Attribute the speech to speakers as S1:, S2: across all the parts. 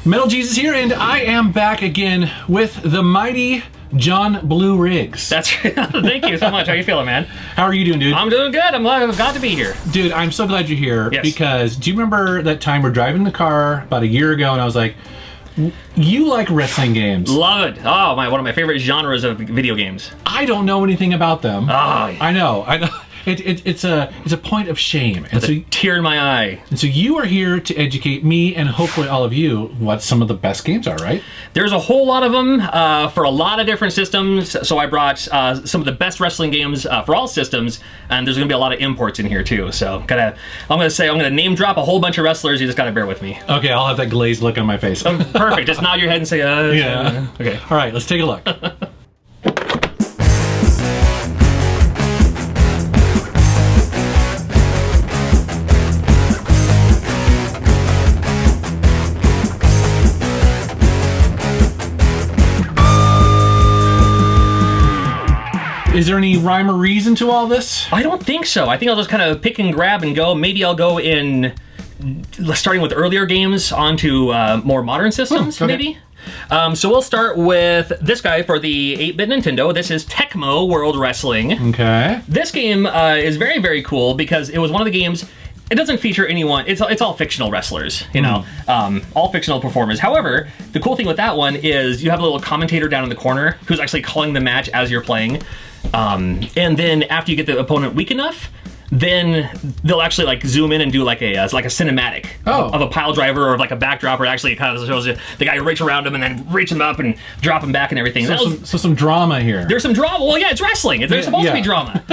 S1: Metal Jesus here, and I am back again with the mighty John Blue Riggs.
S2: That's thank you so much. How you feeling, man?
S1: How are you doing, dude?
S2: I'm doing good. I'm glad to be here.
S1: Dude, I'm so glad you're here because do you remember that time we're driving the car about a year ago and I was like, you like wrestling games.
S2: Love it. Oh, one of my favorite genres of video games.
S1: I don't know anything about them.
S2: Oh,
S1: I know. It's a point of shame.
S2: And so, a tear in my eye.
S1: And so you are here to educate me and hopefully all of you what some of the best games are, right?
S2: There's a whole lot of them for a lot of different systems. So I brought some of the best wrestling games for all systems, and there's going to be a lot of imports in here too. So I'm going to name drop a whole bunch of wrestlers. You just got to bear with me.
S1: Okay, I'll have that glazed look on my face.
S2: Perfect. Just nod your head and say,
S1: yeah.
S2: Okay.
S1: All right, let's take a look. Is there any rhyme or reason to all this?
S2: I don't think so. I think I'll just kind of pick and grab and go. Maybe I'll go in, starting with earlier games onto more modern systems, maybe. So we'll start with this guy for the 8-bit Nintendo. This is Tecmo World Wrestling.
S1: Okay.
S2: This game is very, very cool because it was one of the games. It doesn't feature anyone. It's all fictional wrestlers, you know, all fictional performers. However, the cool thing with that one is you have a little commentator down in the corner who's actually calling the match as you're playing. And then after you get the opponent weak enough, then they'll actually like zoom in and do like a cinematic of a pile driver or like a backdrop, or actually it kind of shows you the guy reach around him and then reach him up and drop him back and everything.
S1: So some drama here. There's
S2: some drama. Well, yeah, it's wrestling. There's supposed to be drama.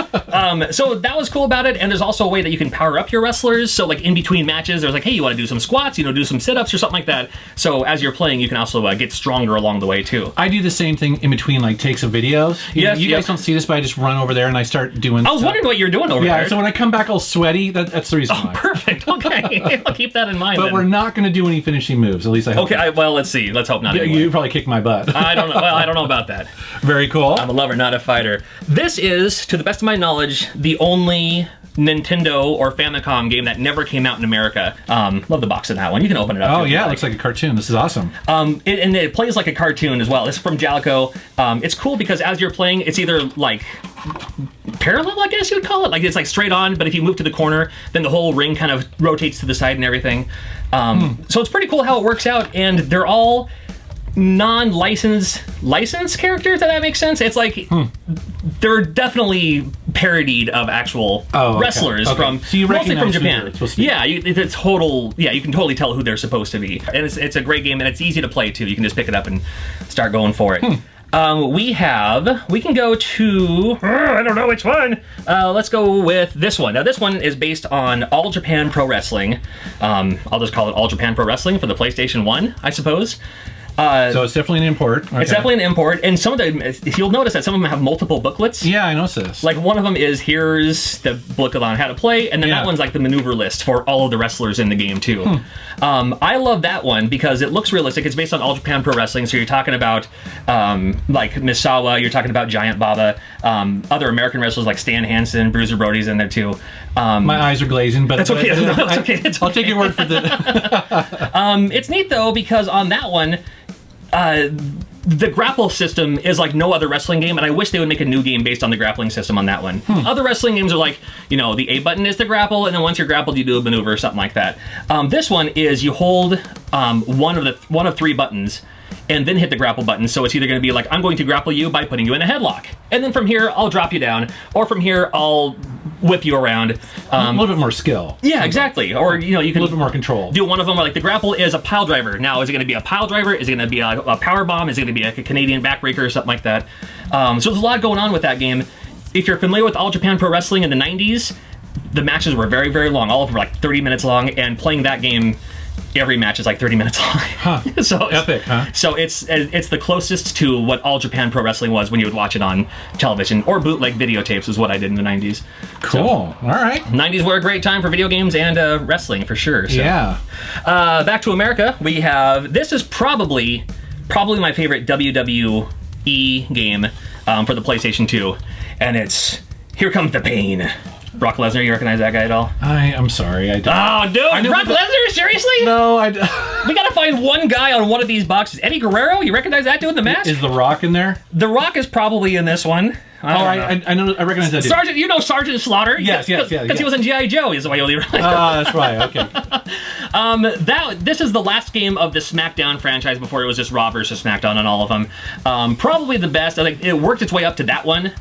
S2: So that was cool about it. And there's also a way that you can power up your wrestlers. So like in between matches, there's like, hey, you want to do some squats, do some sit-ups or something like that. So as you're playing, you can also get stronger along the way too.
S1: I do the same thing in between like takes of videos. You guys don't see this, but I just run over there and I start doing
S2: I was wondering what you're doing over there.
S1: Yeah, so when I come back all sweaty, that's the reason why.
S2: Perfect. Okay. I'll keep that in mind.
S1: But we're not going to do any finishing moves. At least I hope.
S2: Okay. Well, let's see. Let's hope not.
S1: Yeah,
S2: anyway.
S1: You probably kick my butt.
S2: I don't know. Well, I don't know about that.
S1: Very cool.
S2: I'm a lover, not a fighter. This is, to the best of my knowledge, the only Nintendo or Famicom game that never came out in America. Love the box of that one. You can open it up.
S1: Oh yeah, it looks like a cartoon. This is awesome.
S2: And it plays like a cartoon as well. This is from Jalico. It's cool because as you're playing, it's either like parallel, I guess you would call it. Like it's like straight on, but if you move to the corner, then the whole ring kind of rotates to the side and everything. So it's pretty cool how it works out, and they're all non-licensed characters, if that makes sense. It's like they're definitely parodied of actual wrestlers from mostly from Japan. Yeah, it's total. Yeah, you can totally tell who they're supposed to be, and it's a great game, and it's easy to play too. You can just pick it up and start going for it. We can go to, I don't know which one. Let's go with this one. Now this one is based on All Japan Pro Wrestling. I'll just call it All Japan Pro Wrestling for the PlayStation 1, I suppose.
S1: So it's definitely an import. Okay.
S2: It's definitely an import, and some of them, you'll notice that some of them have multiple booklets.
S1: Yeah, I noticed this.
S2: Like one of them is, here's the booklet on how to play, and then that one's like the maneuver list for all of the wrestlers in the game too. I love that one because it looks realistic. It's based on All Japan Pro Wrestling, so you're talking about like Misawa, you're talking about Giant Baba, other American wrestlers like Stan Hansen, Bruiser Brody's in there too.
S1: My eyes are glazing, but
S2: that's okay. That's okay.
S1: I'll take your word for that.
S2: It's neat though because on that one, the grapple system is like no other wrestling game, and I wish they would make a new game based on the grappling system on that one. Other wrestling games are like, the A button is the grapple, and then once you're grappled, you do a maneuver or something like that. This one is you hold one of 3 buttons, and then hit the grapple button. So it's either going to be like, I'm going to grapple you by putting you in a headlock, and then from here I'll drop you down, or from here I'll whip you around.
S1: A little bit more skill.
S2: Yeah, exactly. Or you can
S1: a little bit more control.
S2: Do one of them where like the grapple is a pile driver. Now, is it going to be a pile driver? Is it going to be a power bomb? Is it going to be like a Canadian backbreaker or something like that? So there's a lot going on with that game. If you're familiar with All Japan Pro Wrestling in the 90s, the matches were very, very long. All of them were like 30 minutes long, and playing that game, every match is like 30 minutes long. So
S1: epic, huh?
S2: So it's the closest to what All Japan Pro Wrestling was when you would watch it on television, or bootleg videotapes is what I did in the 90s.
S1: Cool. All right.
S2: 90s were a great time for video games and wrestling for sure. So.
S1: Yeah.
S2: Back to America, we have, this is probably my favorite WWE game for the PlayStation 2, and it's Here Comes the Pain. Brock Lesnar, you recognize that guy at all?
S1: I'm sorry, I don't.
S2: Oh, dude, Brock Lesnar? Seriously?
S1: No,
S2: We gotta find one guy on one of these boxes. Eddie Guerrero, you recognize that dude in the mask?
S1: Is The Rock in there?
S2: The Rock is probably in this one.
S1: I know. I recognize that dude.
S2: Sergeant, you know Sergeant Slaughter?
S1: Yes.
S2: Because he was in G.I. Joe, is why you only realize.
S1: That's right, okay.
S2: This is the last game of the SmackDown franchise before it was just Raw versus SmackDown on all of them. Probably the best. I think it worked its way up to that one,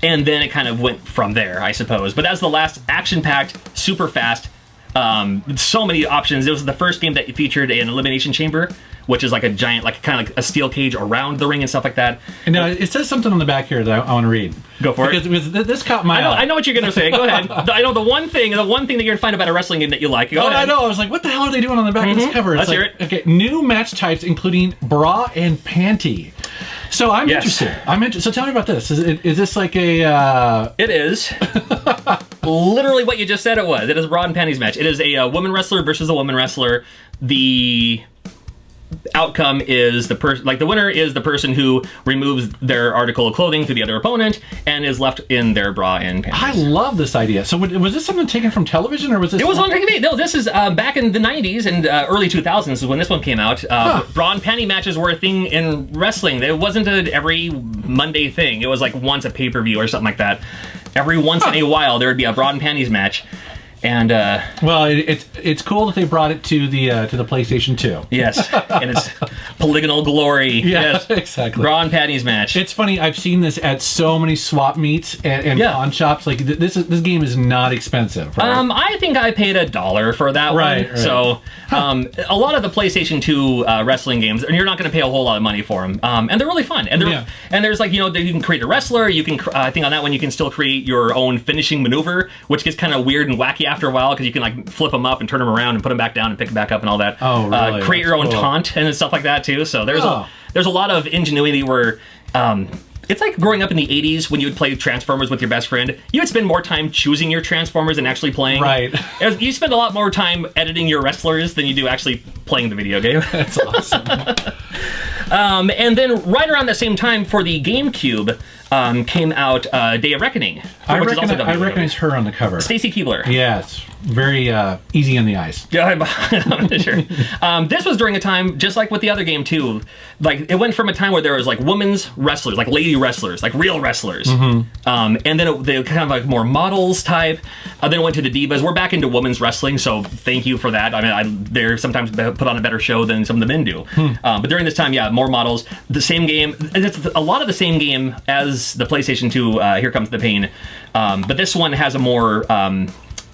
S2: and then it kind of went from there, I suppose. But that's the last action-packed, super fast, so many options. It was the first game that featured an elimination chamber, which is like a giant, like kind of like a steel cage around the ring and stuff like that.
S1: And now it says something on the back here that I want to read.
S2: Go for it.
S1: Because this caught my eye.
S2: I know what you're going to say. Go ahead. I know the one thing that you're going to find about a wrestling game that you like. Go ahead.
S1: I know. I was like, what the hell are they doing on the back of this cover?
S2: Let's hear it.
S1: Okay, new match types including bra and panty. So I'm interested. So tell me about this. Is this like a...
S2: It is. Literally what you just said it was. It is a bra and panties match. It is a woman wrestler versus a woman wrestler. The outcome is the winner is the person who removes their article of clothing to the other opponent and is left in their bra and panties.
S1: I love this idea. So was this something taken from television, or was this?
S2: It was on TV. No, this is back in the 90s and early 2000s is when this one came out. Bra and panty matches were a thing in wrestling. It wasn't an every Monday thing. It was like once a pay-per-view or something like that. Every once in a while there would be a bra and panties match. And
S1: well, it's cool that they brought it to the PlayStation 2.
S2: Yes, and it's polygonal glory.
S1: Yeah,
S2: yes.
S1: Exactly.
S2: Bra and panties match.
S1: It's funny. I've seen this at so many swap meets and pawn shops. Like this game is not expensive. Right?
S2: I think I paid $1 for that one. Right. So a lot of the PlayStation 2 wrestling games, and you're not going to pay a whole lot of money for them. And they're really fun. And there's like you can create a wrestler. You can I think on that one you can still create your own finishing maneuver, which gets kind of weird and wacky after a while because you can like flip them up and turn them around and put them back down and pick them back up and all that.
S1: Oh, really?
S2: Create your own taunt and stuff like that too. So there's a lot of ingenuity where it's like growing up in the 80s when you would play Transformers with your best friend. You would spend more time choosing your Transformers than actually playing.
S1: Right.
S2: You spend a lot more time editing your wrestlers than you do actually playing the video game.
S1: That's awesome.
S2: And then right around the same time for the GameCube came out Day of Reckoning.
S1: I recognize her on the cover.
S2: Stacy Keibler.
S1: Yes. Very easy on the eyes.
S2: Yeah, I'm sure. This was during a time, just like with the other game too, like it went from a time where there was like women's wrestlers, like lady wrestlers, like real wrestlers. And then they kind of like more models type. Then it went to the divas. We're back into women's wrestling, so thank you for that. I mean, they're sometimes put on a better show than some of the men do. But during this time, more models. The same game, and it's a lot of the same game as the PlayStation 2, Here Comes the Pain. But this one has a more...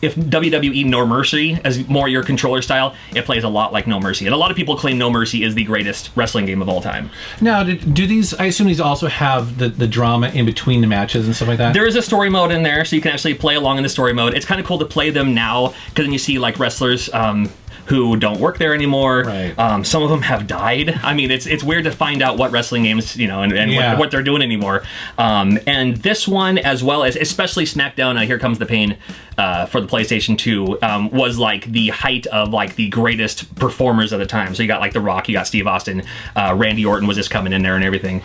S2: if WWE No Mercy as more your controller style, it plays a lot like No Mercy. And a lot of people claim No Mercy is the greatest wrestling game of all time. Now,
S1: do these, I assume these also have the drama in between the matches and stuff like that?
S2: There is a story mode in there, so you can actually play along in the story mode. It's kind of cool to play them now, because then you see like wrestlers who don't work there anymore.
S1: Right.
S2: Some of them have died. I mean, it's weird to find out what wrestling games, and what they're doing anymore. And this one, as well as especially SmackDown, Here Comes the Pain, for the PlayStation 2, was like the height of like the greatest performers of the time. So you got like The Rock, you got Steve Austin, Randy Orton was just coming in there and everything.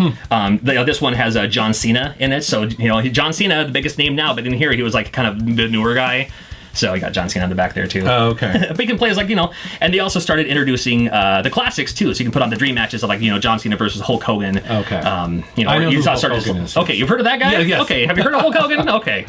S2: This one has John Cena in it. So, John Cena, the biggest name now, but in here he was like kind of the newer guy. So you got John Cena on the back there too.
S1: Oh, okay.
S2: But you can play as and they also started introducing the classics too. So you can put on the dream matches of John Cena versus Hulk Hogan.
S1: Okay.
S2: I know
S1: who Hulk Hogan is.
S2: Okay, you've heard of that guy?
S1: Yeah, yes.
S2: Okay, have you heard of Hulk Hogan? Okay.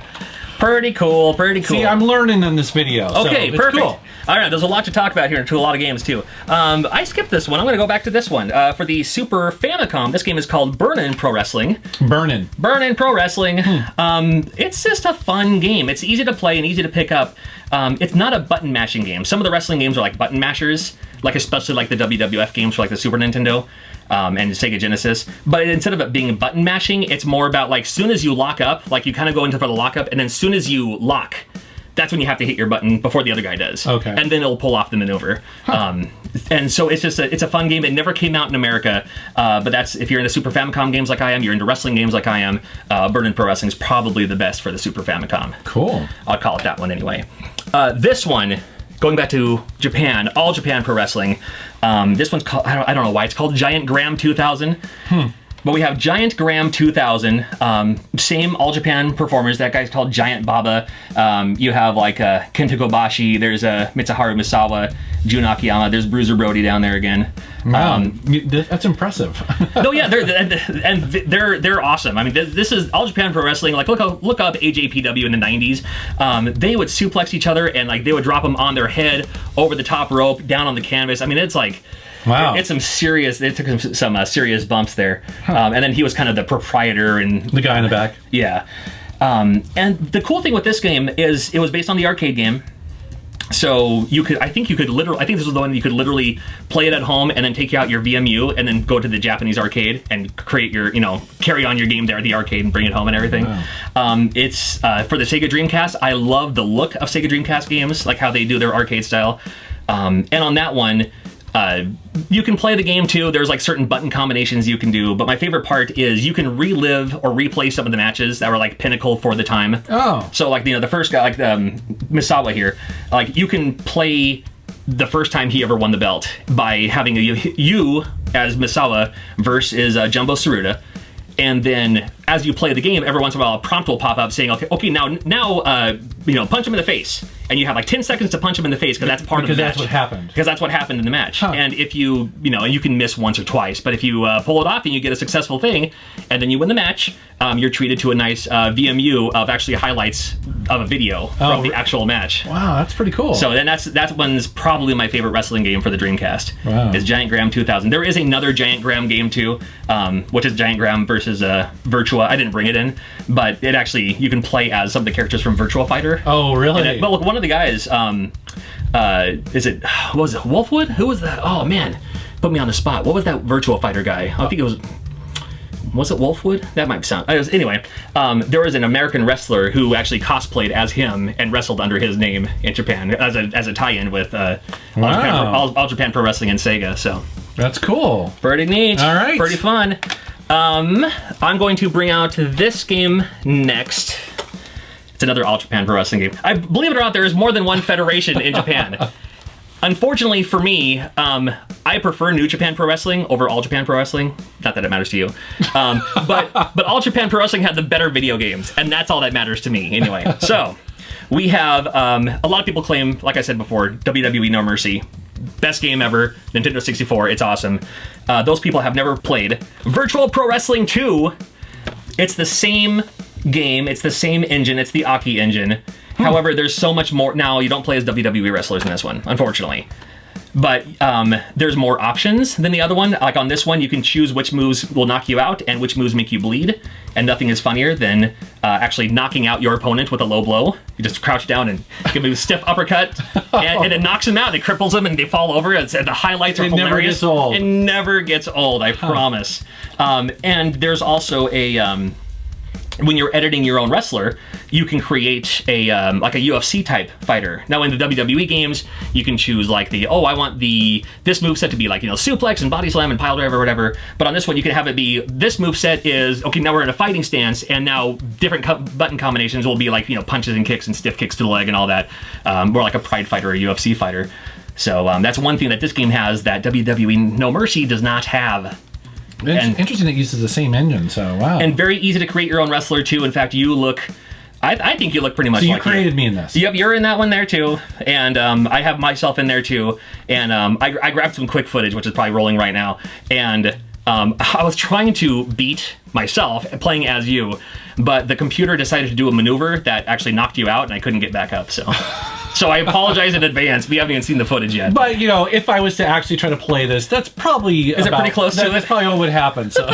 S2: Pretty cool.
S1: See, I'm learning in this video.
S2: Okay,
S1: so
S2: perfect.
S1: Cool.
S2: All right, there's a lot to talk about here, and to a lot of games too. I skipped this one. I'm going to go back to this one. For the Super Famicom, this game is called Burnin' Pro Wrestling.
S1: Burnin' Pro Wrestling.
S2: It's just a fun game. It's easy to play and easy to pick up. It's not a button mashing game. Some of the wrestling games are like button mashers, like especially like the WWF games for like the Super Nintendo. And Sega Genesis, but instead of it being button mashing, it's more about like soon as you lock up, like you kind of go into for the lockup, and then soon as you lock, that's when you have to hit your button before the other guy does.
S1: Okay.
S2: And then it'll pull off the maneuver. And so it's just it's a fun game. It never came out in America, but that's if you're into Super Famicom games like I am, you're into wrestling games like I am. Burnin' Pro Wrestling is probably the best for the Super Famicom.
S1: Cool.
S2: I'll call it that one anyway. This one. Going back to Japan, All Japan Pro Wrestling. This one's called, I don't know why, it's called Giant Graham 2000. But we have Giant Graham 2000, same All Japan performers. That guy's called Giant Baba. You have like Kenta Kobashi. There's Mitsuharu Misawa, Jun Akiyama. There's Bruiser Brody down there again.
S1: Wow, that's impressive.
S2: No, yeah, they're awesome. I mean, this is All Japan Pro Wrestling. Like, look up AJPW in the '90s. They would suplex each other, and like they would drop them on their head, over the top rope, down on the canvas. I mean, it's like, wow, it's some serious. It took some serious bumps there. And then he was kind of the proprietor and
S1: the guy in the back.
S2: Yeah. And the cool thing with this game is it was based on the arcade game. So I think this was the one you could literally play it at home and then take out your VMU and then go to the Japanese arcade and create your, carry on your game there at the arcade and bring it home and everything. Wow. It's for the Sega Dreamcast. I love the look of Sega Dreamcast games, like how they do their arcade style. And on that one, you can play the game too. There's like certain button combinations you can do, but my favorite part is you can relive or replay some of the matches that were like pinnacle for the time. Oh. So like, the first guy, like Misawa here, like you can play the first time he ever won the belt by having you as Misawa versus Jumbo Tsuruta. And then as you play the game, every once in a while a prompt will pop up saying, okay, now punch him in the face. And you have like 10 seconds to punch him in the face because that's part of the match.
S1: Because that's what happened.
S2: Because that's what happened in the match. Huh. And if you can miss once or twice, but if you pull it off and you get a successful thing, and then you win the match, you're treated to a nice VMU of actually highlights of a video from the actual match.
S1: Wow, that's pretty cool.
S2: So then that one's probably my favorite wrestling game for the Dreamcast. Wow. Is Giant Graham 2000. There is another Giant Graham game too, which is Giant Graham versus Virtua. I didn't bring it in, but it actually, you can play as some of the characters from Virtua Fighter.
S1: Oh, really?
S2: But look, one of the guys, what was it, Wolfwood? Who was that? Oh man, put me on the spot. What was that Virtua Fighter guy? I think it was it Wolfwood? That might sound, anyway, there was an American wrestler who actually cosplayed as him and wrestled under his name in Japan as a tie-in with All Japan Pro Wrestling and Sega, so.
S1: That's cool.
S2: Pretty neat.
S1: All right.
S2: Pretty fun. I'm going to bring out this game next. It's another All Japan Pro Wrestling game. I believe it or not, there is more than one federation in Japan. Unfortunately for me, I prefer New Japan Pro Wrestling over All Japan Pro Wrestling. Not that it matters to you. But All Japan Pro Wrestling had the better video games, and that's all that matters to me anyway. So we have, a lot of people claim, like I said before, WWE No Mercy. Best game ever, Nintendo 64, it's awesome. Those people have never played Virtual Pro Wrestling 2. It's the same game, it's the same engine, it's the Aki engine. However, there's so much more. Now, you don't play as WWE wrestlers in this one, unfortunately. But there's more options than the other one. Like on this one, you can choose which moves will knock you out and which moves make you bleed. And nothing is funnier than actually knocking out your opponent with a low blow. You just crouch down and give him a stiff uppercut, and it knocks them out. It cripples them, and they fall over. The highlights are hilarious.
S1: Never gets old.
S2: It never gets old, I promise. And there's also a... when you're editing your own wrestler, you can create a like a UFC type fighter. Now in the WWE games, you can choose like I want this moveset to be like, suplex and body slam and pile driver or whatever. But on this one, you can have it be, this moveset is, okay, now we're in a fighting stance, and now different button combinations will be like, punches and kicks and stiff kicks to the leg and all that. More like a Pride fighter or a UFC fighter. So that's one thing that this game has that WWE No Mercy does not have.
S1: It's interesting it uses the same engine, so wow.
S2: And very easy to create your own wrestler too. In fact, you look, I think you look pretty much like
S1: you created me in this.
S2: Yep, you're in that one there too. And I have myself in there too. And I grabbed some quick footage, which is probably rolling right now. And I was trying to beat myself playing as you, but the computer decided to do a maneuver that actually knocked you out, and I couldn't get back up, so... So I apologize in advance. We haven't even seen the footage yet.
S1: But, if I was to actually try to play this, that's probably
S2: Is it pretty close to it?
S1: That's probably what would happen, so...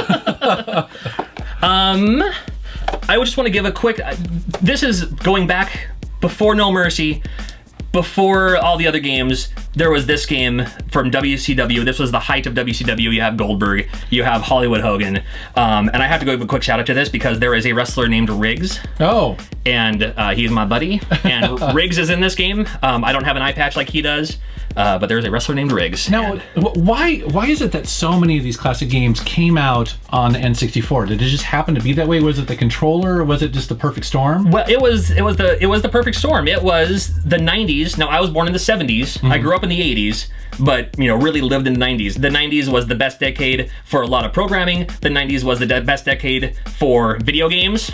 S2: I would just want to give a quick... This is going back before No Mercy, before all the other games. There was this game from WCW. This was the height of WCW. You have Goldberg. You have Hollywood Hogan. And I have to go give a quick shout out to this because there is a wrestler named Riggs.
S1: Oh.
S2: And he's my buddy. And Riggs is in this game. I don't have an eye patch like he does. But there's a wrestler named Riggs.
S1: Now, why is it that so many of these classic games came out on N64? Did it just happen to be that way? Was it the controller, or was it just the perfect storm?
S2: Well, it was the perfect storm. It was the 90s. Now, I was born in the 70s. Mm-hmm. I grew up up in the 80s, but really lived in the 90s. The 90s was the best decade for a lot of programming. The 90s was the best decade for video games.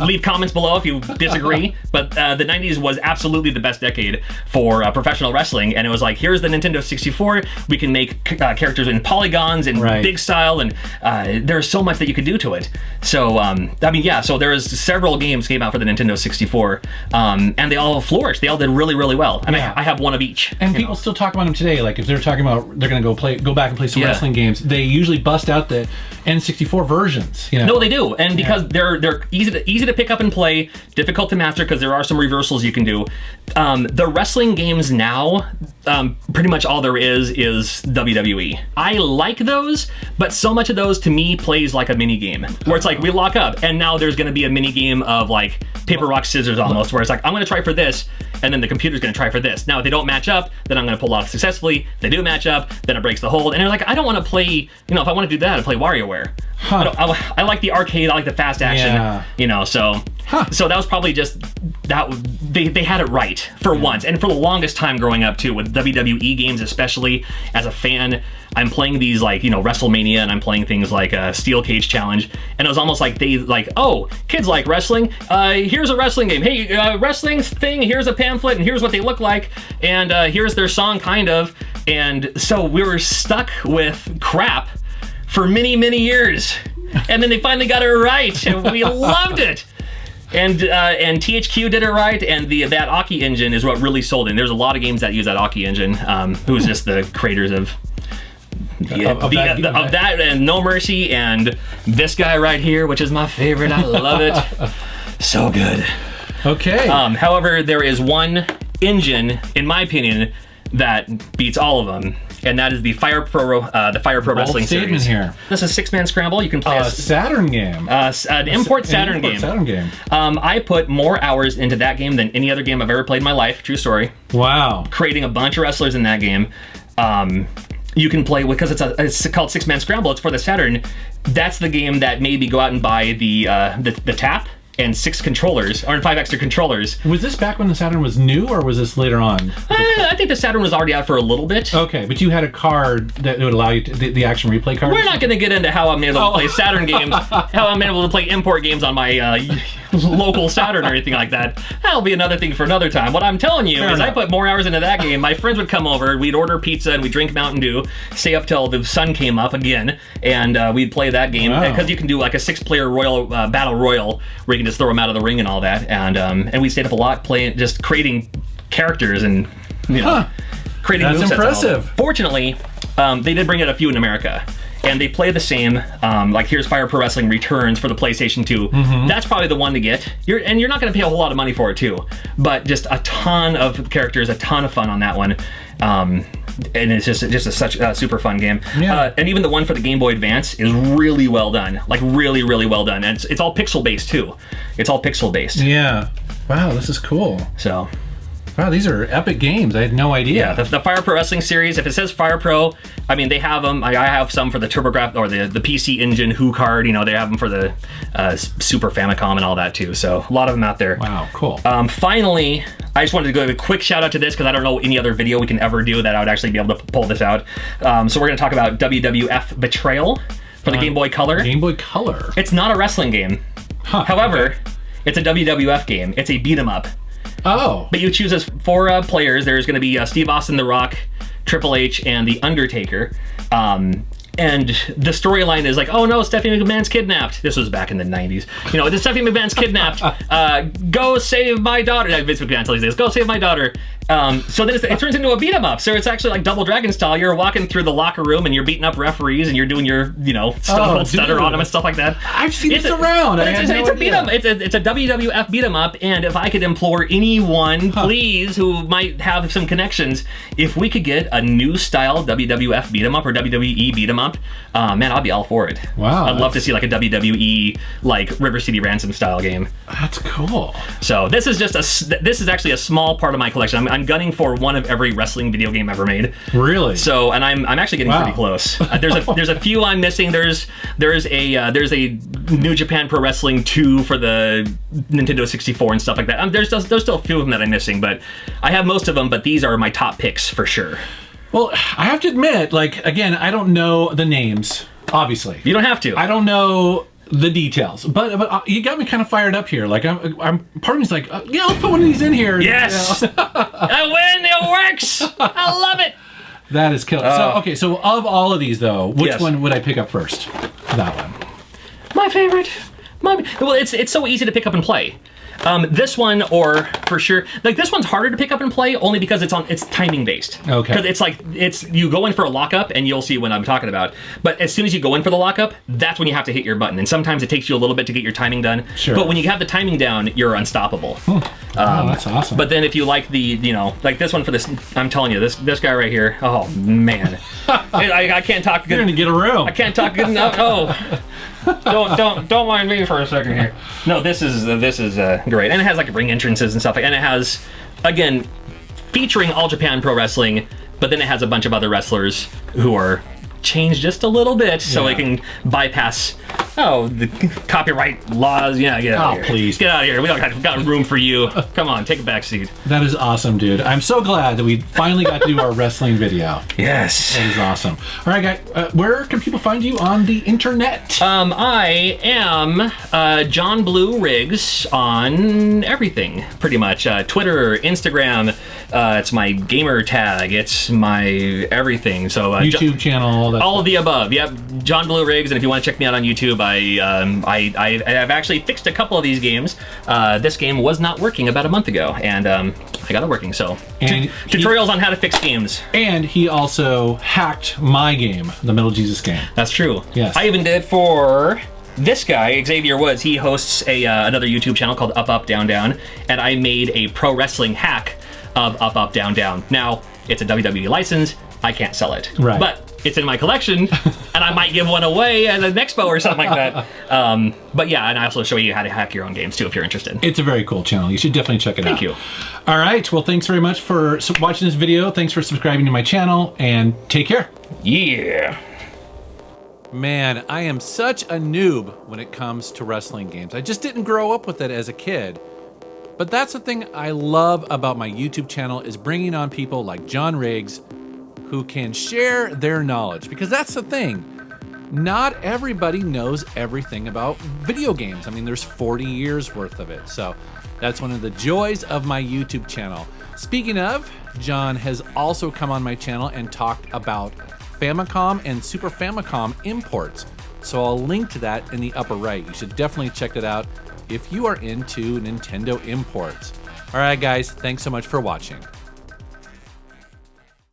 S2: Leave comments below if you disagree, but the 90s was absolutely the best decade for professional wrestling. And it was like, here's the Nintendo 64. We can make characters in polygons and big style, and there's so much that you could do to it. So so there's several games came out for the Nintendo 64, and they all flourished. They all did really, really well. And I have one of each.
S1: And people still talk about them today. Like if they're talking about they're going to go back and play some wrestling games, they usually bust out the N64 versions.
S2: No, they do, and because they're easy to pick up and play, difficult to master because there are some reversals you can do. The wrestling games now, pretty much all there is WWE. I like those, but so much of those to me plays like a mini game where it's like we lock up and now there's going to be a mini game of like paper, rock, scissors almost, where it's like I'm going to try for this and then the computer's going to try for this. Now if they don't match up, then I'm going to pull off successfully. If they do match up, then it breaks the hold. And they're like, I don't want to play, if I want to do that, I play WarioWare. I like the arcade, I like the fast action, so that was probably just that they had it right for once. And for the longest time growing up too, with WWE games, especially as a fan, I'm playing these like WrestleMania, and I'm playing things like Steel Cage Challenge, and it was almost like they oh, kids like wrestling, here's a wrestling game, hey, wrestling thing, here's a pamphlet and here's what they look like, and here's their song kind of. And so we were stuck with crap for many, many years, and then they finally got it right, and we loved it. And THQ did it right, and that Aki engine is what really sold it. And there's a lot of games that use that Aki engine, who's just the creators of that and No Mercy, and this guy right here, which is my favorite. I love it. So good.
S1: Okay.
S2: However, there is one engine, in my opinion, that beats all of them, and that is the Fire Pro Wrestling series. Here. This is 6-man scramble. You can play
S1: a Saturn game.
S2: An import Saturn game. I put more hours into that game than any other game I've ever played in my life. True story.
S1: Wow.
S2: Creating a bunch of wrestlers in that game. You can play because it's called 6-man scramble. It's for the Saturn. That's the game that made me go out and buy the tap and 6 controllers, or 5 extra controllers.
S1: Was this back when the Saturn was new, or was this later on?
S2: I think the Saturn was already out for a little bit.
S1: Okay, but you had a card that would allow you to, the action replay card?
S2: We're not going to get into how I'm able to play Saturn games, how I'm able to play import games on my local Saturn or anything like that. That'll be another thing for another time. What I'm telling you is I put more hours into that game. My friends would come over, we'd order pizza, and we'd drink Mountain Dew, stay up till the sun came up again, and we'd play that game. Because you can do like a 6-player battle royal where you can just throw them out of the ring and all that. And we stayed up a lot playing, just creating characters and creating movesets. That's impressive. Fortunately, they did bring out a few in America, and they play the same. Like here's Fire Pro Wrestling Returns for the PlayStation 2. That's probably the one to get. You're not going to pay a whole lot of money for it too, but just a ton of characters, a ton of fun on that one. And it's just such a super fun game. And even the one for the Game Boy Advance is really well done, like really, really well done. And it's all pixel based too. It's all pixel based.
S1: Yeah. Wow, this is cool.
S2: So.
S1: Wow, these are epic games. I had no idea.
S2: Yeah, the Fire Pro Wrestling series, if it says Fire Pro, I mean, they have them. I have some for the TurboGrafx or the PC Engine Who card. They have them for the Super Famicom and all that too. So a lot of them out there.
S1: Wow, cool.
S2: Finally, I just wanted to give a quick shout out to this because I don't know any other video we can ever do that I would actually be able to pull this out. So we're going to talk about WWF Betrayal for the Game Boy Color.
S1: Game Boy Color.
S2: It's not a wrestling game. However, it's a WWF game. It's a beat 'em up.
S1: Oh.
S2: But you choose as 4 players. There's going to be Steve Austin, The Rock, Triple H, and The Undertaker. And the storyline is like, oh no, Stephanie McMahon's kidnapped. This was back in the 90s. Stephanie McMahon's kidnapped. Go save my daughter. Vince McMahon tells you this. Go save my daughter. So then it turns into a beat 'em up. So it's actually like Double Dragon style. You're walking through the locker room and you're beating up referees and you're doing your, stutter on them and stuff like that.
S1: I've seen this around.
S2: It's a beat 'em. It's a WWF beat 'em up. And if I could implore anyone, please, who might have some connections, if we could get a new style WWF beat 'em up or WWE beat 'em up comp, man, I'll be all for it.
S1: Wow.
S2: I'd love to see like a WWE like River City Ransom style game.
S1: That's cool.
S2: So this is actually a small part of my collection. I'm gunning for one of every wrestling video game ever made.
S1: Really?
S2: So, and I'm actually getting pretty close. There's a few I'm missing. There's a New Japan Pro Wrestling 2 for the Nintendo 64 and stuff like that. There's still a few of them that I'm missing, but I have most of them. But these are my top picks for sure.
S1: Well, I have to admit, like, again, I don't know the names, obviously.
S2: You don't have to.
S1: I don't know the details, but you got me kind of fired up here. Like, I'm part of me's like, yeah, let's put one of these in here.
S2: Yes! I win! It works! I love it!
S1: That is killer. So of all of these, though, which one would I pick up first? That one.
S2: My favorite. Well, it's so easy to pick up and play. This one, or for sure, like this one's harder to pick up and play only because it's timing based.
S1: Okay.
S2: Because you go in for a lockup and you'll see what I'm talking about. But as soon as you go in for the lockup, that's when you have to hit your button. And sometimes it takes you a little bit to get your timing done.
S1: Sure.
S2: But when you have the timing down, you're unstoppable.
S1: Oh, that's awesome.
S2: But then if you like like this one for this, I'm telling you, this guy right here, oh man. I can't talk good.
S1: You're gonna get a room.
S2: I can't talk good enough. Oh. Don't mind me for a second here. No, this is great, and it has like ring entrances and stuff, and it has, again, featuring All Japan Pro Wrestling, but then it has a bunch of other wrestlers who are changed just a little bit, so they can bypass the copyright laws. Yeah, get out of here.
S1: Please
S2: get out of here. We don't got room for you. Come on, take a back seat.
S1: That is awesome, dude. I'm so glad that we finally got to do our wrestling video.
S2: Yes,
S1: that is awesome. All right, guys, where can people find you on the internet?
S2: I am John Blue Riggs on everything, pretty much. Twitter, Instagram. It's my gamer tag. It's my everything. So
S1: YouTube channel.
S2: All of the above. Yep, John Blue Riggs. And if you want to check me out on YouTube, I've actually fixed a couple of these games. This game was not working about a month ago, and I got it working. So tutorials on how to fix games. And he also hacked my game, the MetalJesus game. That's true. Yes. I even did it for this guy, Xavier Woods. He hosts another YouTube channel called Up Up Down Down, and I made a pro wrestling hack of Up Up Down Down. Now it's a WWE license. I can't sell it. Right. But it's in my collection, and I might give one away at an expo or something like that. But yeah, and I also show you how to hack your own games too if you're interested. It's a very cool channel. You should definitely check it out. Thank you. All right. Well, thanks very much for watching this video. Thanks for subscribing to my channel, and take care. Yeah. Man, I am such a noob when it comes to wrestling games. I just didn't grow up with it as a kid. But that's the thing I love about my YouTube channel, is bringing on people like John Riggs who can share their knowledge, because that's the thing. Not everybody knows everything about video games. I mean, there's 40 years worth of it. So that's one of the joys of my YouTube channel. Speaking of, John has also come on my channel and talked about Famicom and Super Famicom imports. So I'll link to that in the upper right. You should definitely check it out if you are into Nintendo imports. All right, guys, thanks so much for watching.